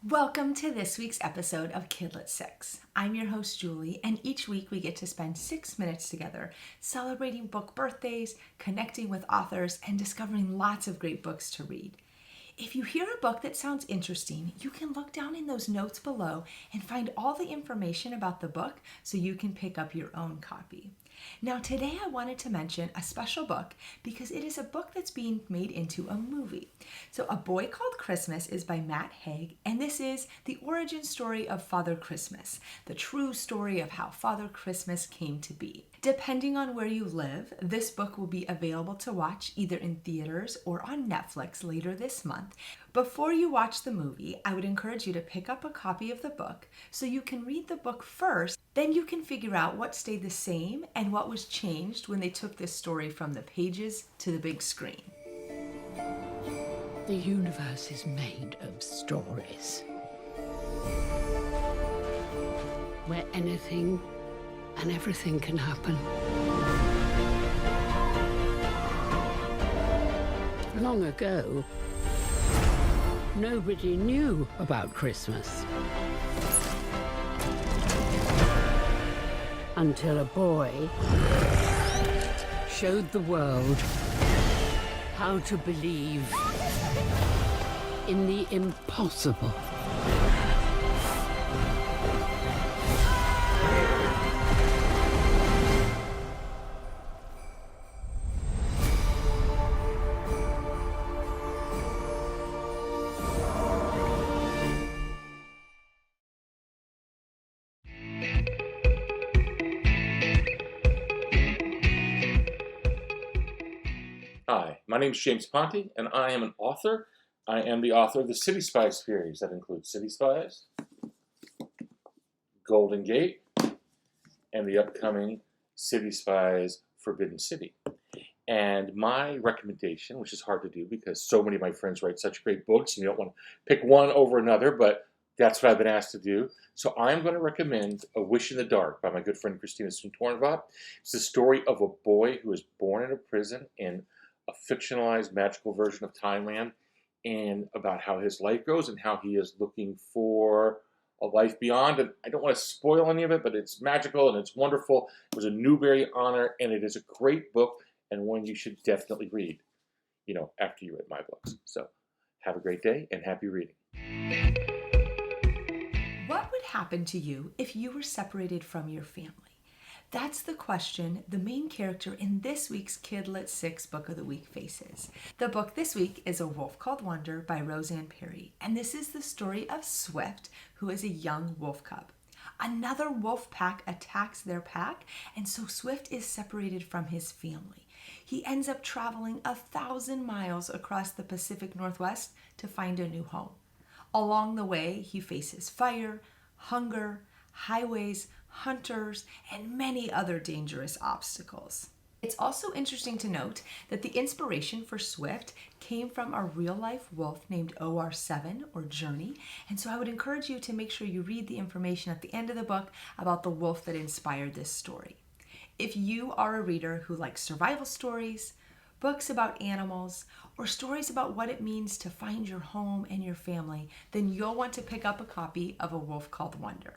Welcome to this week's episode of Kidlet 6. I'm your host, Julie, and each week we get to spend 6 minutes together celebrating book birthdays, connecting with authors, and discovering lots of great books to read. If you hear a book that sounds interesting, you can look down in those notes below and find all the information about the book so you can pick up your own copy. Now today I wanted to mention a special book because it is a book that's being made into a movie. So A Boy Called Christmas is by Matt Haig, and this is the origin story of Father Christmas, the true story of how Father Christmas came to be. Depending on where you live, this book will be available to watch either in theaters or on Netflix later this month. Before you watch the movie, I would encourage you to pick up a copy of the book so you can read the book first. Then you can figure out what stayed the same and what was changed when they took this story from the pages to the big screen. The universe is made of stories, where anything and everything can happen. Long ago, nobody knew about Christmas. Until a boy showed the world how to believe in the impossible. Hi, my name is James Ponte, and I am an author. I am the author of the City Spies series. That includes City Spies, Golden Gate, and the upcoming City Spies Forbidden City. And my recommendation, which is hard to do because so many of my friends write such great books, and you don't want to pick one over another, but that's what I've been asked to do. So I'm going to recommend A Wish in the Dark by my good friend Christina Soontornvat. It's the story of a boy who is born in a prison in a fictionalized magical version of Thailand, and about how his life goes and how he is looking for a life beyond. And I don't want to spoil any of it, but it's magical and it's wonderful. It was a Newbery honor, and it is a great book and one you should definitely read, after you read my books. So have a great day and happy reading. What would happen to you if you were separated from your family? That's the question the main character in this week's Kidlet 6 Book of the Week faces. The book this week is A Wolf Called Wonder by Roseanne Perry, and this is the story of Swift, who is a young wolf cub. Another wolf pack attacks their pack, and so Swift is separated from his family. He ends up traveling 1,000 miles across the Pacific Northwest to find a new home. Along the way, he faces fire, hunger, highways, hunters, and many other dangerous obstacles. It's also interesting to note that the inspiration for Swift came from a real-life wolf named OR7, or Journey, and so I would encourage you to make sure you read the information at the end of the book about the wolf that inspired this story. If you are a reader who likes survival stories, books about animals, or stories about what it means to find your home and your family, then you'll want to pick up a copy of A Wolf Called Wonder.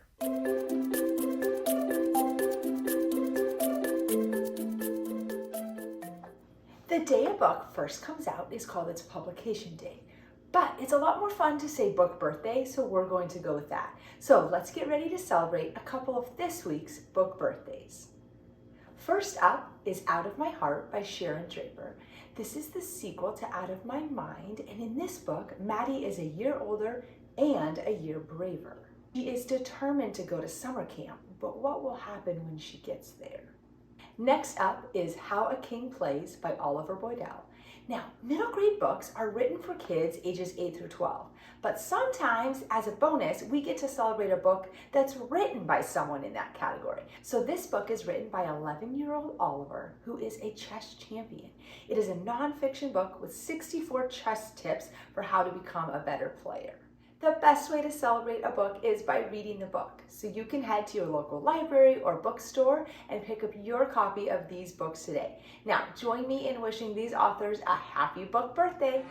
The day a book first comes out is called its publication date, but it's a lot more fun to say book birthday, so we're going to go with that. So let's get ready to celebrate a couple of this week's book birthdays. First up is Out of My Heart by Sharon Draper. This is the sequel to Out of My Mind, and in this book, Maddie is a year older and a year braver. She is determined to go to summer camp, but what will happen when she gets there? Next up is How a King Plays by Oliver Boydell. Now, middle grade books are written for kids ages 8 through 12, but sometimes, as a bonus, we get to celebrate a book that's written by someone in that category. So this book is written by 11-year-old Oliver, who is a chess champion. It is a nonfiction book with 64 chess tips for how to become a better player. The best way to celebrate a book is by reading the book. So you can head to your local library or bookstore and pick up your copy of these books today. Now, join me in wishing these authors a happy book birthday.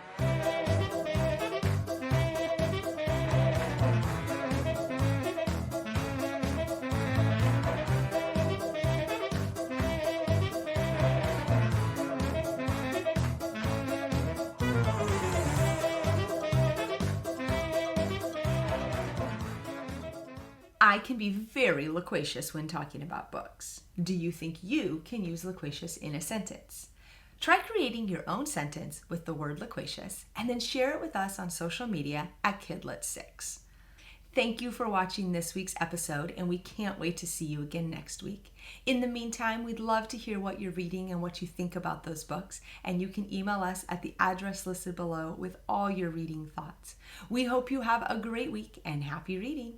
I can be very loquacious when talking about books. Do you think you can use loquacious in a sentence? Try creating your own sentence with the word loquacious and then share it with us on social media at Kidlet6. Thank you for watching this week's episode, and we can't wait to see you again next week. In the meantime, we'd love to hear what you're reading and what you think about those books, and you can email us at the address listed below with all your reading thoughts. We hope you have a great week and happy reading.